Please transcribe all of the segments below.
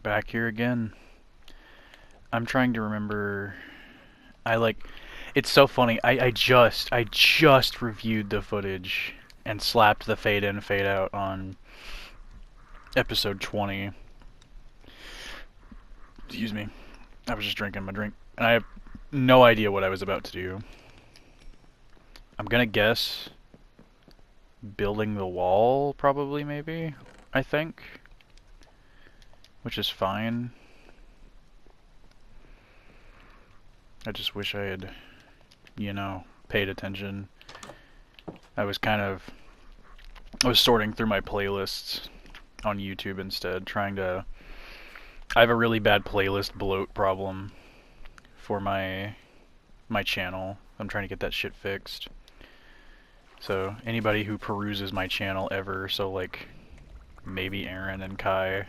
back here again. I'm trying to remember. It's so funny. I just reviewed the footage and slapped the fade in, fade out on episode 20. Excuse me. I was just drinking my drink, and I have no idea what I was about to do. I'm gonna guess building the wall, probably, maybe, I think. Which is fine. I just wish I had, paid attention. I was sorting through my playlists on YouTube instead, I have a really bad playlist bloat problem for my channel. I'm trying to get that shit fixed. So anybody who peruses my channel ever, so like maybe Aaron and Kai,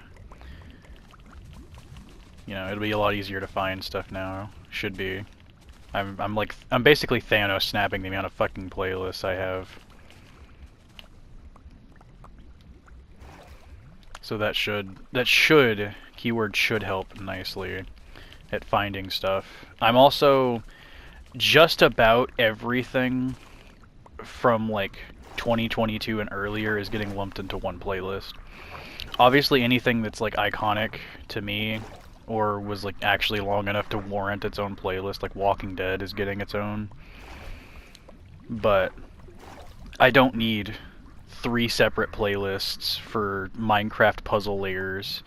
it'll be a lot easier to find stuff now. Should be. I'm basically Thanos snapping the amount of fucking playlists I have. So that keyword should help nicely at finding stuff. I'm also just about everything from like 2022 and earlier is getting lumped into one playlist. Obviously anything that's like iconic to me or was like actually long enough to warrant its own playlist, like Walking Dead is getting its own. But I don't need 3 separate playlists for Minecraft puzzle layers.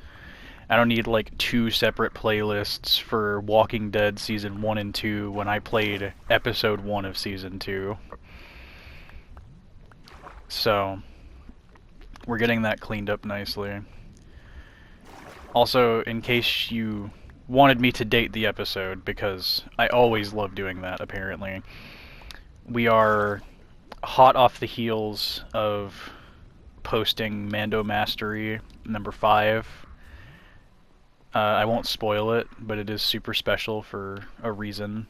I don't need like 2 separate playlists for Walking Dead Season 1 and 2 when I played Episode 1 of Season 2. So, we're getting that cleaned up nicely. Also, in case you wanted me to date the episode, because I always love doing that, apparently, we are hot off the heels of posting Mando Mastery number 5. I won't spoil it, but it is super special for a reason.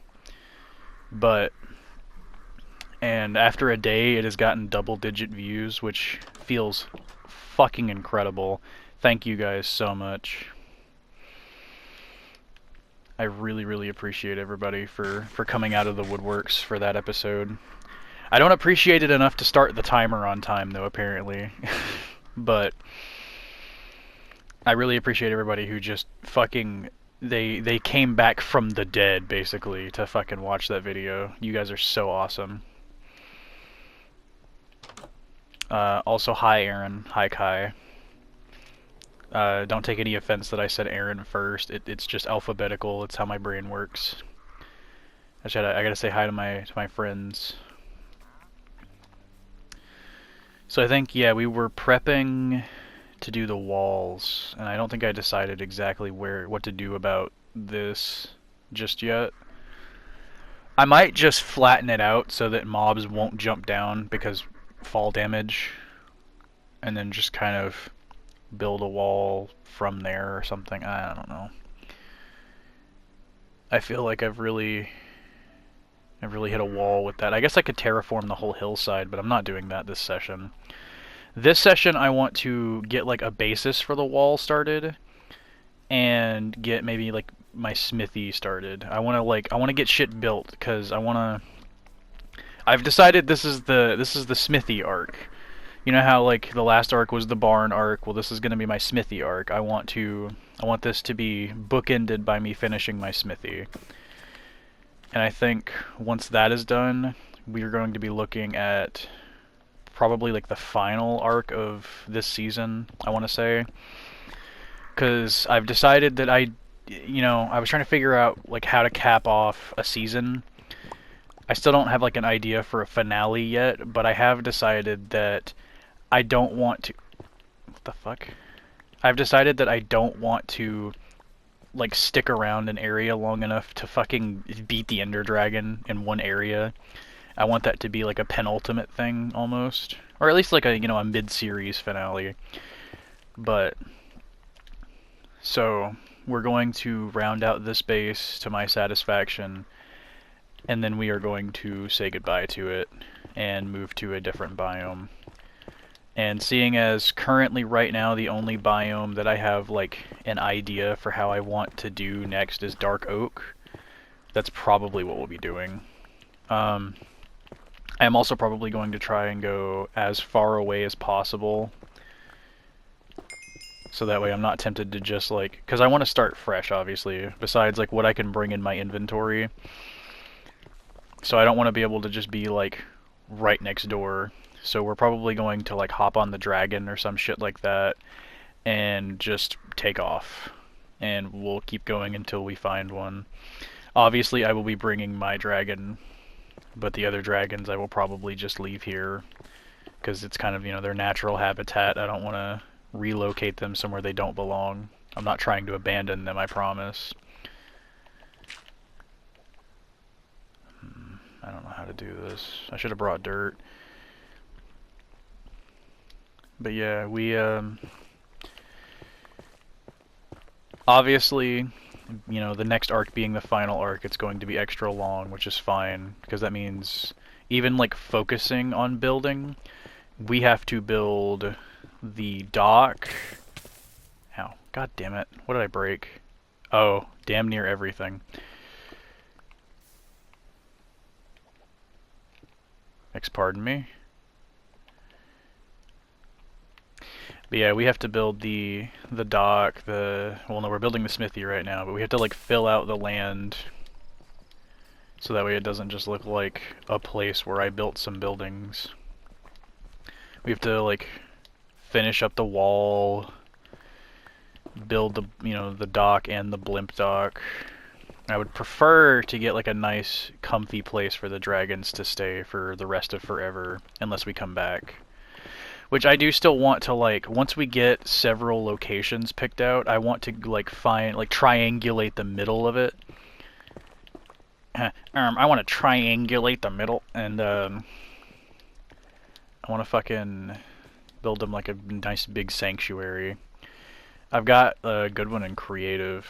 And after a day, it has gotten double-digit views, which feels fucking incredible. Thank you guys so much. I really, really appreciate everybody for coming out of the woodworks for that episode. I don't appreciate it enough to start the timer on time, though, apparently. But I really appreciate everybody who just fucking... They came back from the dead, basically, to fucking watch that video. You guys are so awesome. Also, hi Aaron. Hi Kai. Don't take any offense that I said Aaron first. It's just alphabetical. It's how my brain works. I gotta say hi to my friends. So I think, yeah, we were prepping to do the walls, and I don't think I decided exactly what to do about this just yet. I might just flatten it out so that mobs won't jump down because fall damage, and then just kind of build a wall from there or something. I don't know. I feel like I've really hit a wall with that. I guess I could terraform the whole hillside, but I'm not doing that this session. This session I want to get like a basis for the wall started and get maybe like my smithy started. I want to get shit built because I've decided this is the smithy arc. You know how like the last arc was the barn arc? Well, this is going to be my smithy arc. I want this to be bookended by me finishing my smithy. And I think once that is done, we are going to be looking at probably like the final arc of this season, I want to say. Because I've decided that I was trying to figure out like how to cap off a season. I still don't have like an idea for a finale yet, but I have decided that I don't want to... What the fuck? I've decided that I don't want to like stick around an area long enough to fucking beat the Ender Dragon in one area. I want that to be like a penultimate thing almost, or at least like a mid-series finale. But so we're going to round out this base to my satisfaction, and then we are going to say goodbye to it and move to a different biome. And seeing as currently right now the only biome that I have like an idea for how I want to do next is Dark Oak, that's probably what we'll be doing. I am also probably going to try and go as far away as possible, so that way I'm not tempted to just like, because I want to start fresh obviously, besides like what I can bring in my inventory. So I don't want to be able to just be like right next door. So we're probably going to like hop on the dragon or some shit like that and just take off. And we'll keep going until we find one. Obviously I will be bringing my dragon, but the other dragons I will probably just leave here because it's kind of, you know, their natural habitat. I don't want to relocate them somewhere they don't belong. I'm not trying to abandon them, I promise. I don't know how to do this. I should have brought dirt. But yeah, we obviously, you know, the next arc being the final arc, it's going to be extra long, which is fine, because that means even like focusing on building, we have to build the dock. Ow, god damn it. What did I break? Oh, damn near everything. Pardon me. But yeah, we have to build the dock, well no, we're building the smithy right now, but we have to like fill out the land so that way it doesn't just look like a place where I built some buildings. We have to like finish up the wall, build the, you know, the dock and the blimp dock. I would prefer to get like a nice comfy place for the dragons to stay for the rest of forever, unless we come back. Which I do still want to, like, once we get several locations picked out, I want to like find, like, triangulate the middle of it. I want to triangulate the middle, and I want to fucking build them like a nice big sanctuary. I've got a good one in creative.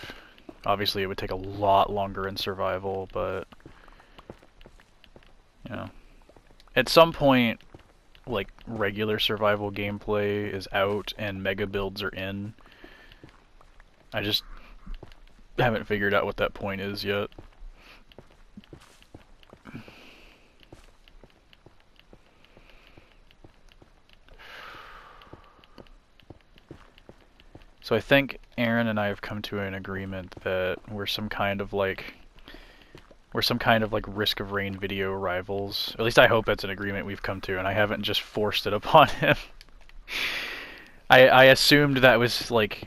Obviously, it would take a lot longer in survival, but, you know, at some point, like, regular survival gameplay is out and mega builds are in. I just haven't figured out what that point is yet. So I think Aaron and I have come to an agreement that we're some kind of like Risk of Rain video rivals. At least I hope that's an agreement we've come to, and I haven't just forced it upon him. I assumed that was like,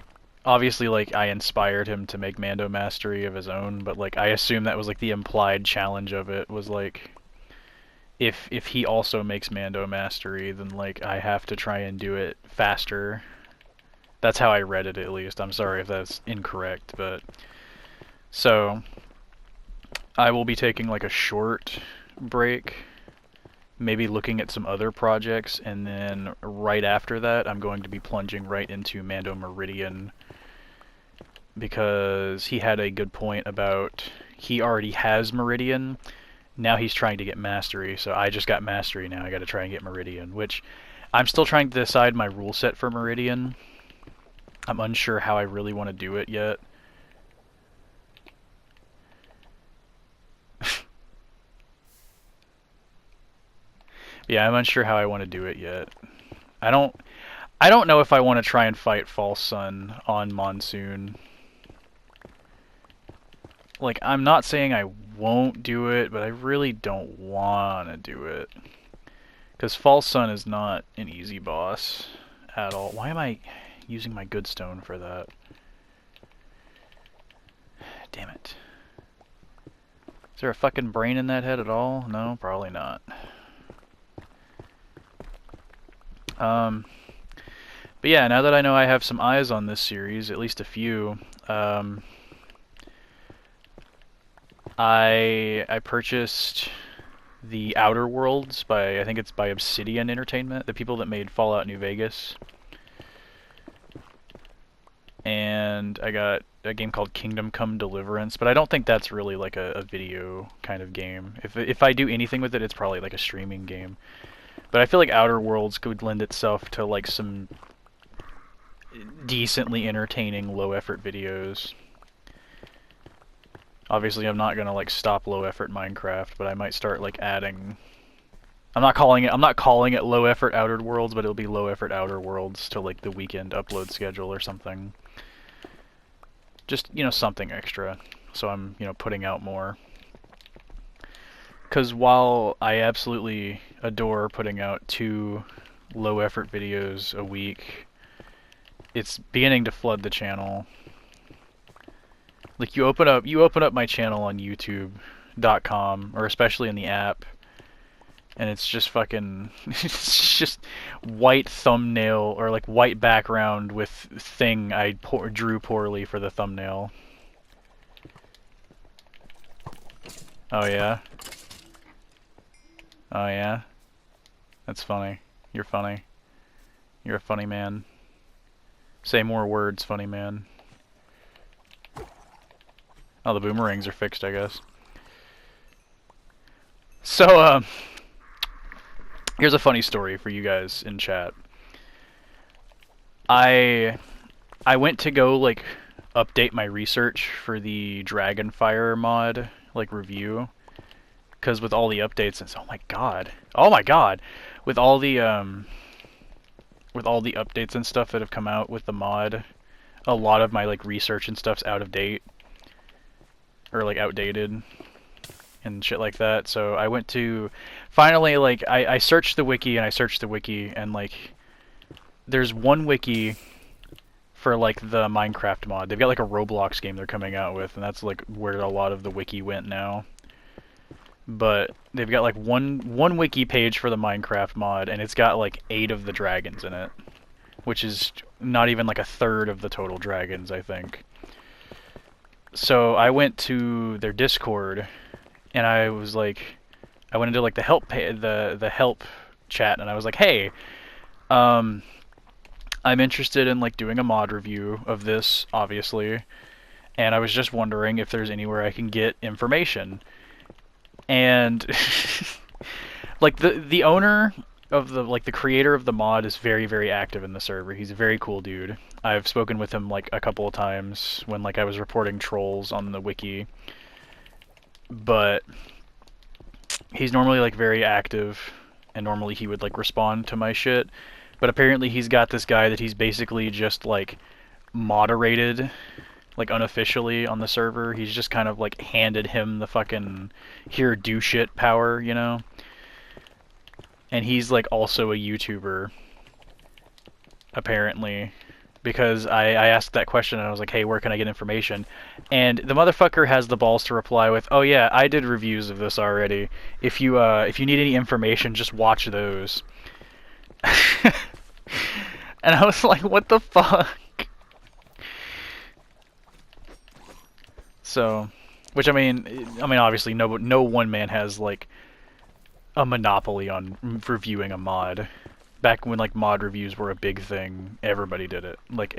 obviously like I inspired him to make Mando Mastery of his own, but like I assumed that was like the implied challenge of it was like, if he also makes Mando Mastery, then like I have to try and do it faster. That's how I read it, at least. I'm sorry if that's incorrect, but so I will be taking like a short break, maybe looking at some other projects, and then right after that I'm going to be plunging right into Mando Meridian, because he had a good point about he already has Meridian, now he's trying to get Mastery, so I just got Mastery, now I gotta try and get Meridian, which I'm still trying to decide my rule set for Meridian. I'm unsure how I really want to do it yet. Yeah, I'm unsure how I want to do it yet. I don't know if I want to try and fight False Sun on Monsoon. Like, I'm not saying I won't do it, but I really don't want to do it. Because False Sun is not an easy boss at all. Why am I using my good stone for that? Damn it. Is there a fucking brain in that head at all? No, probably not. But yeah, now that I know I have some eyes on this series, at least a few, I purchased the Outer Worlds by, I think it's by Obsidian Entertainment, the people that made Fallout New Vegas. And I got a game called Kingdom Come Deliverance, but I don't think that's really like a video kind of game. If I do anything with it, it's probably like a streaming game. But I feel like Outer Worlds could lend itself to like some decently entertaining low effort videos. Obviously, I'm not gonna like stop low effort Minecraft, but I might start like adding. I'm not calling it low effort Outer Worlds, but it'll be low effort Outer Worlds to like the weekend upload schedule or something. Just, you know, something extra. So I'm, you know, putting out more. Because while I absolutely adore putting out 2 low effort videos a week, it's beginning to flood the channel. Like you open up my channel on YouTube.com, or especially in the app, and it's just fucking it's just white thumbnail or like white background with thing I drew poorly for the thumbnail. Oh yeah? Oh yeah? That's funny. You're funny. You're a funny man. Say more words, funny man. Oh, the boomerangs are fixed, I guess. So, here's a funny story for you guys in chat. I went to go, like, update my research for the Dragonfire mod, like, review. Because with all the updates, it's, oh my god, with all the updates and stuff that have come out with the mod, a lot of my, like, research and stuff's out of date. Or, like, outdated. And shit like that. So I went to, finally, like, I searched the wiki, and, like, there's one wiki for, like, the Minecraft mod. They've got, like, a Roblox game they're coming out with, and that's, like, where a lot of the wiki went now. But they've got, like, one wiki page for the Minecraft mod, and it's got, like, 8 of the dragons in it. Which is not even, like, a third of the total dragons, I think. So I went to their Discord, and I was like, I went into like the help the help chat, and I was like, hey, I'm interested in like doing a mod review of this, obviously, and I was just wondering if there's anywhere I can get information. And like the owner of the the creator of the mod is very, very active in the server. He's a very cool dude. I've spoken with him like a couple of times when like I was reporting trolls on the wiki. But he's normally like very active, and normally he would like respond to my shit. But apparently he's got this guy that he's basically just like moderated like unofficially on the server. He's just kind of like handed him the fucking here do shit power, you know? And he's like also a YouTuber, apparently, because I asked that question and I was like, hey, where can I get information? And the motherfucker has the balls to reply with, oh yeah, I did reviews of this already. If you need any information, just watch those. And I was like, what the fuck? So, which I mean obviously no one man has like a monopoly on reviewing a mod. Back when like mod reviews were a big thing, everybody did it. Like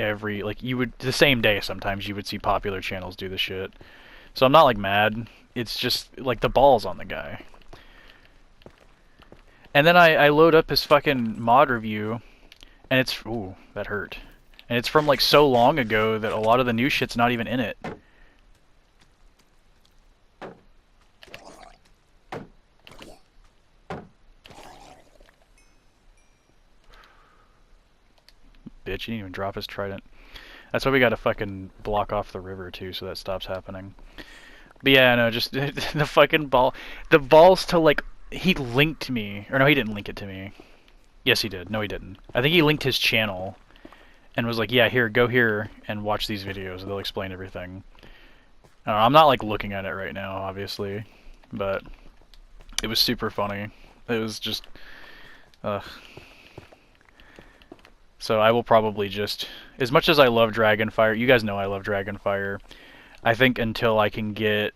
you would the same day sometimes you would see popular channels do the shit. So I'm not like mad. It's just like the balls on the guy. And then I load up his fucking mod review, and it's ooh, that hurt. And it's from like so long ago that a lot of the new shit's not even in it. Bitch, he didn't even drop his trident. That's why we gotta fucking block off the river too, so that stops happening. But yeah, no, just the fucking ball. The balls to like, he linked me. Or no, he didn't link it to me. Yes, he did. No, he didn't. I think he linked his channel and was like, yeah, here, go here and watch these videos. They'll explain everything. I don't know, I'm not like looking at it right now, obviously, but it was super funny. It was just, ugh. So I will probably just, as much as I love Dragonfire, you guys know I love Dragonfire, I think until I can get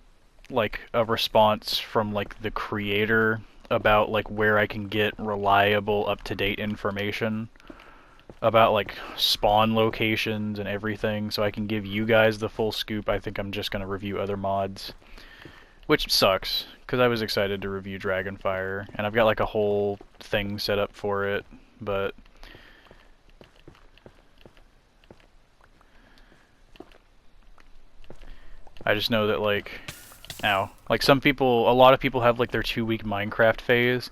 like a response from like the creator about like where I can get reliable, up-to-date information about like spawn locations and everything, so I can give you guys the full scoop, I think I'm just gonna review other mods. Which sucks, because I was excited to review Dragonfire, and I've got like a whole thing set up for it, but I just know that like, like some people, a lot of people have like their 2-week Minecraft phase.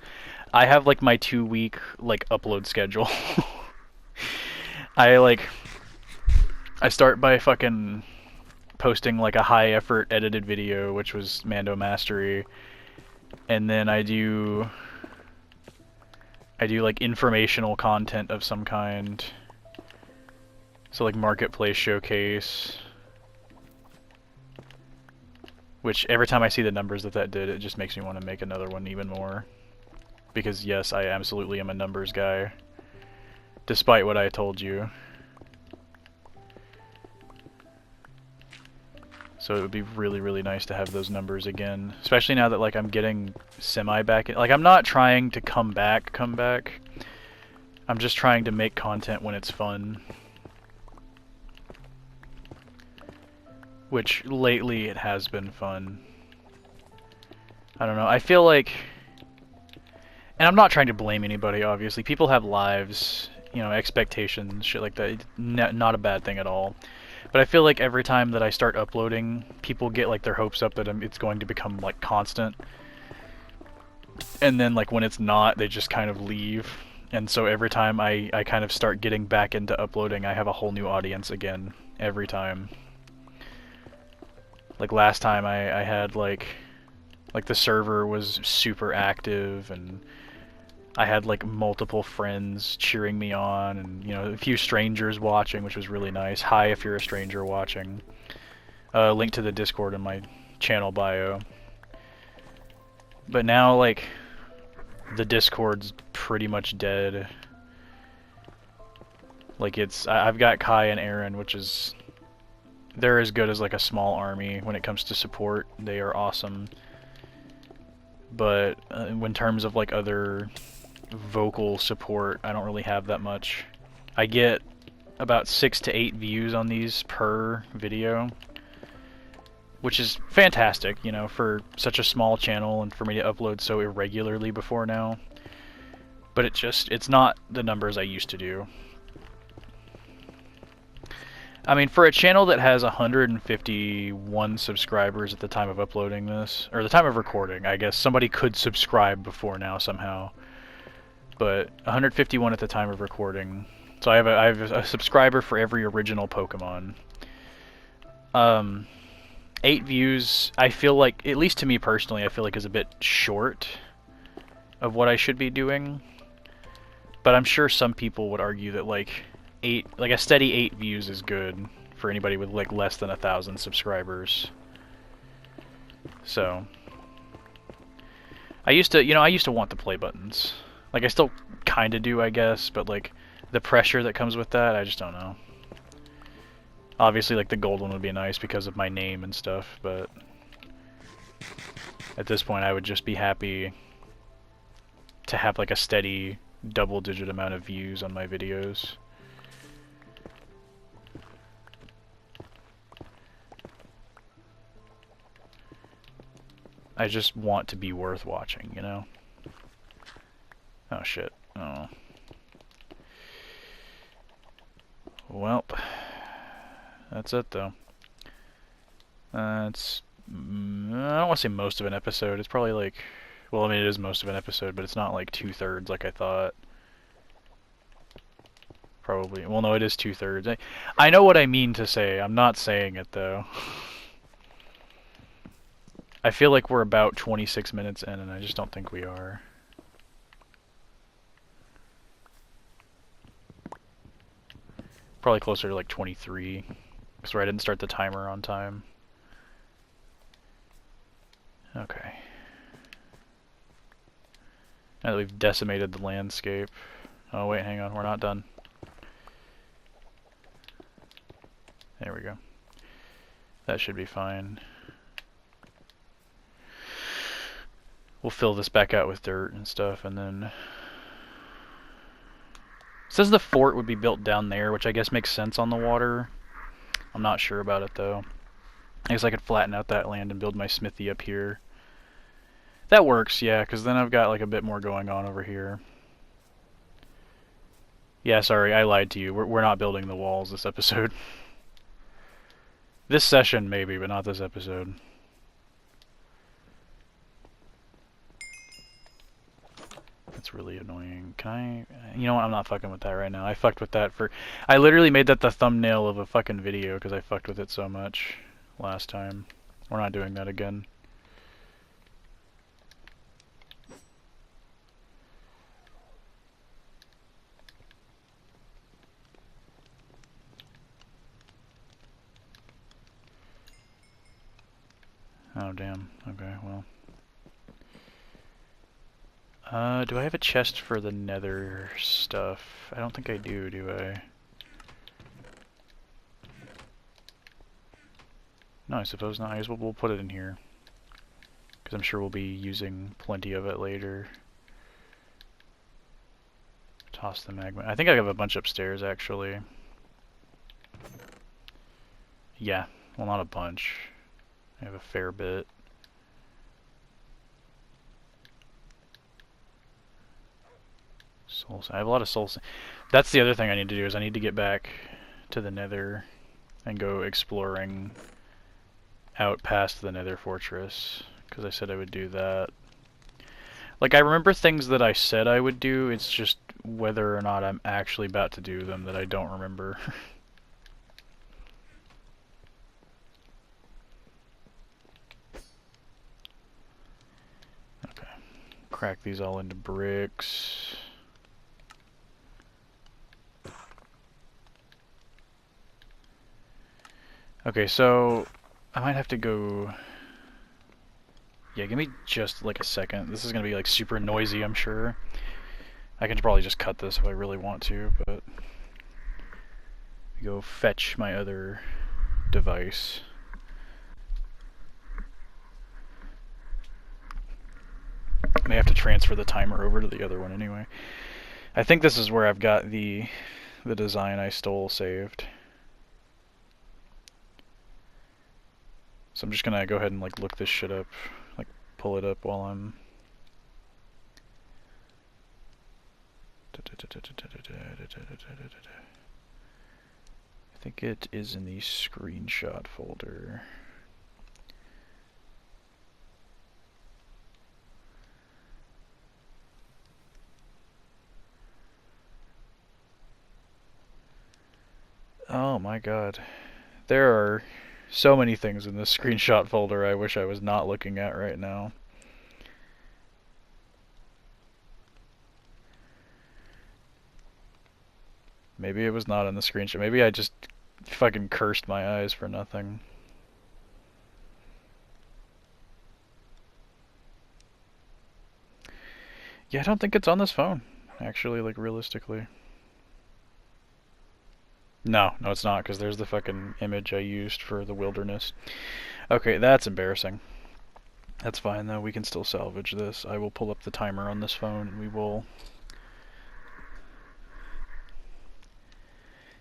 I have like my 2-week like upload schedule. I start by fucking posting like a high effort edited video, which was Mando Mastery, and then I do like informational content of some kind. So like Marketplace Showcase, which every time I see the numbers that did, it just makes me want to make another one even more. Because yes, I absolutely am a numbers guy, despite what I told you. So it would be really, really nice to have those numbers again, especially now that like I'm getting semi back. Like I'm not trying to come back. I'm just trying to make content when it's fun. Which lately it has been fun. I don't know. I feel like, and I'm not trying to blame anybody. Obviously, people have lives, you know, expectations, shit like that. Not a bad thing at all. But I feel like every time that I start uploading, people get like their hopes up that it's going to become like constant. And then like when it's not, they just kind of leave. And so every time I kind of start getting back into uploading, I have a whole new audience again, every time. Like last time I had like the server was super active, and I had like multiple friends cheering me on, and you know, a few strangers watching, which was really nice. Hi if you're a stranger watching. Link to the Discord in my channel bio. But now like the Discord's pretty much dead. Like I've got Kai and Aaron, which is, they're as good as like a small army when it comes to support. They are awesome. But in terms of like other vocal support, I don't really have that much. I get about 6 to 8 views on these per video, which is fantastic, you know, for such a small channel and for me to upload so irregularly before now. But it's not the numbers I used to do. I mean, for a channel that has 151 subscribers at the time of uploading this, or the time of recording, I guess somebody could subscribe before now somehow. But 151 at the time of recording. So I have a subscriber for every original Pokemon. 8 views, I feel like, at least to me personally, I feel like is a bit short of what I should be doing. But I'm sure some people would argue that like a steady 8 views is good for anybody with like less than 1,000 subscribers. So I used to want the play buttons. Like I still kind of do, I guess, but like the pressure that comes with that, I just don't know. Obviously like the gold one would be nice because of my name and stuff, but at this point I would just be happy to have like a steady double-digit amount of views on my videos. I just want to be worth watching, you know? Oh shit. Oh. Welp. That's it though. It's I don't want to say most of an episode. It's probably like, well, I mean it is most of an episode, but it's not like 2/3 like I thought. Probably. Well, no, it is 2/3. I know what I mean to say. I'm not saying it though. I feel like we're about 26 minutes in, and I just don't think we are. Probably closer to like 23. Because I didn't start the timer on time. Okay. Now that we've decimated the landscape. Oh wait, hang on, we're not done. There we go. That should be fine. We'll fill this back out with dirt and stuff, and then... It says the fort would be built down there, which I guess makes sense on the water. I'm not sure about it, though. I guess I could flatten out that land and build my smithy up here. That works, yeah, because then I've got like a bit more going on over here. Yeah, sorry, I lied to you. We're not building the walls this episode. This session, maybe, but not this episode. That's really annoying. Can I... You know what? I'm not fucking with that right now. I fucked with that for... I literally made that the thumbnail of a fucking video because I fucked with it so much last time. We're not doing that again. Oh, damn. Okay, well. Do I have a chest for the nether stuff? I don't think I do I? No, I suppose not. I guess we'll put it in here. Because I'm sure we'll be using plenty of it later. Toss the magma. I think I have a bunch upstairs, actually. Yeah, well, not a bunch. I have a fair bit. I have a lot of soul. That's the other thing I need to do, is I need to get back to the nether and go exploring out past the nether fortress, because I said I would do that. Like, I remember things that I said I would do, it's just whether or not I'm actually about to do them that I don't remember. Okay. Crack these all into bricks. Okay, so I might have to go... Yeah, give me just like a second. This is gonna be like super noisy, I'm sure. I can probably just cut this if I really want to, but... Go fetch my other device. I may have to transfer the timer over to the other one anyway. I think this is where I've got the design I stole saved. So I'm just gonna go ahead and like look this shit up, like pull it up while I'm... I think it is in the screenshot folder. Oh my god. There are so many things in this screenshot folder I wish I was not looking at right now. Maybe it was not in the screenshot. Maybe I just fucking cursed my eyes for nothing. Yeah, I don't think it's on this phone, actually, like, realistically. No, it's not, because there's the fucking image I used for the wilderness. Okay, that's embarrassing. That's fine, though. We can still salvage this. I will pull up the timer on this phone, and we will...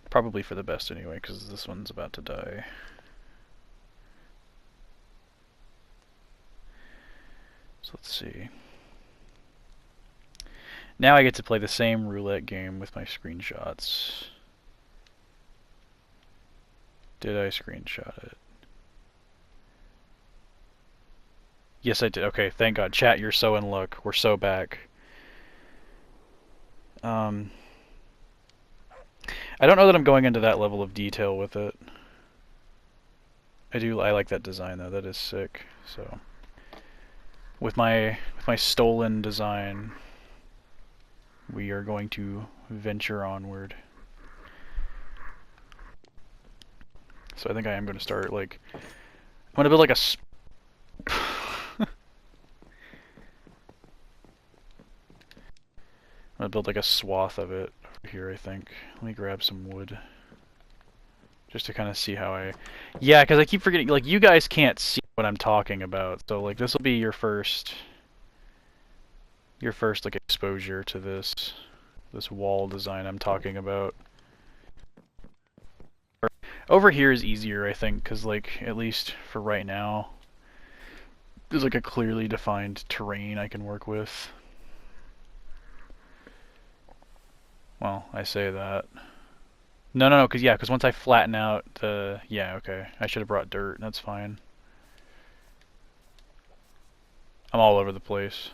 Probably for the best anyway, because this one's about to die. So let's see. Now I get to play the same roulette game with my screenshots. Did I screenshot it? Yes, I did. Okay, thank God. Chat, you're so in luck. We're so back. I don't know that I'm going into that level of detail with it. I like that design though. That is sick. So, with my stolen design, we are going to venture onward. So I think I am going to start, like... I'm going to build, like, a... I'm going to build, like, a swath of it over here, I think. Let me grab some wood. Just to kind of see how I... Yeah, because I keep forgetting, like, you guys can't see what I'm talking about. So, like, this will be your first... like, exposure to this wall design I'm talking about. Over here is easier, I think, because, like, at least for right now, there's like a clearly defined terrain I can work with. Well, I say that. No, because once I flatten out the... Yeah, okay. I should have brought dirt. That's fine. I'm all over the place.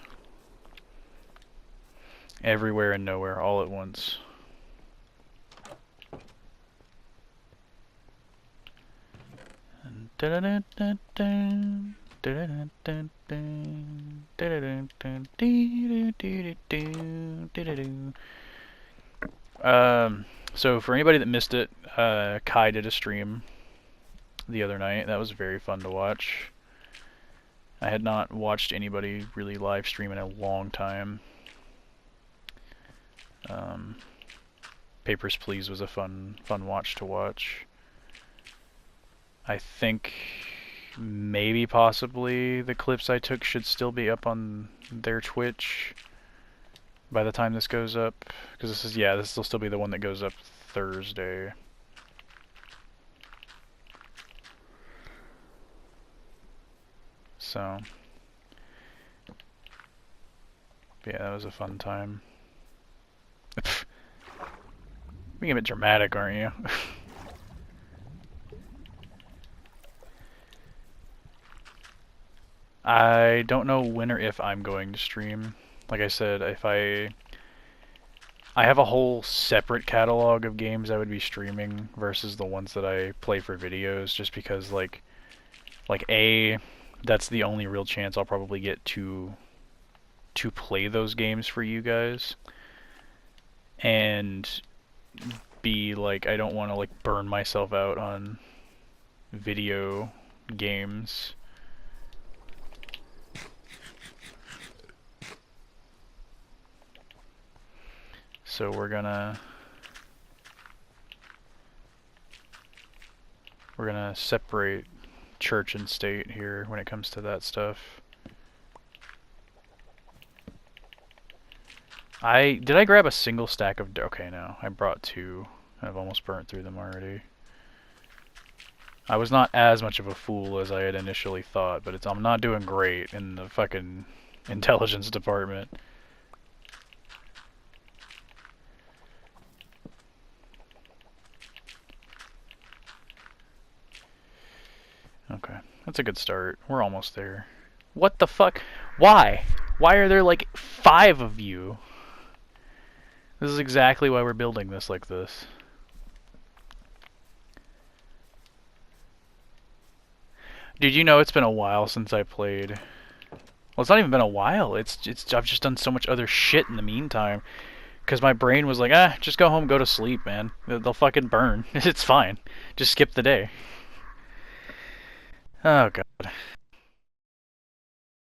Everywhere and nowhere, all at once. So for anybody that missed it, Kai did a stream the other night. That was very fun to watch. I had not watched anybody really live stream in a long time. Papers, Please was a fun watch to watch. I think maybe possibly the clips I took should still be up on their Twitch by the time this goes up, because this will still be the one that goes up Thursday. So yeah, that was a fun time. Being a bit dramatic, aren't you? I don't know when or if I'm going to stream. Like I said, if I have a whole separate catalog of games I would be streaming versus the ones that I play for videos, just because like that's the only real chance I'll probably get to play those games for you guys. And B, like, I don't want to like burn myself out on video games. So we're gonna separate church and state here when it comes to that stuff. Did I grab a single stack of... Okay, no. I brought 2. I've almost burnt through them already. I was not as much of a fool as I had initially thought, but I'm not doing great in the fucking intelligence department. Okay, that's a good start. We're almost there. What the fuck? Why? Why are there like 5 of you? This is exactly why we're building this like this. Did you know it's been a while since I played? Well, it's not even been a while. I've just done so much other shit in the meantime. Because my brain was like, just go home, go to sleep, man. They'll fucking burn. It's fine. Just skip the day. Oh, God.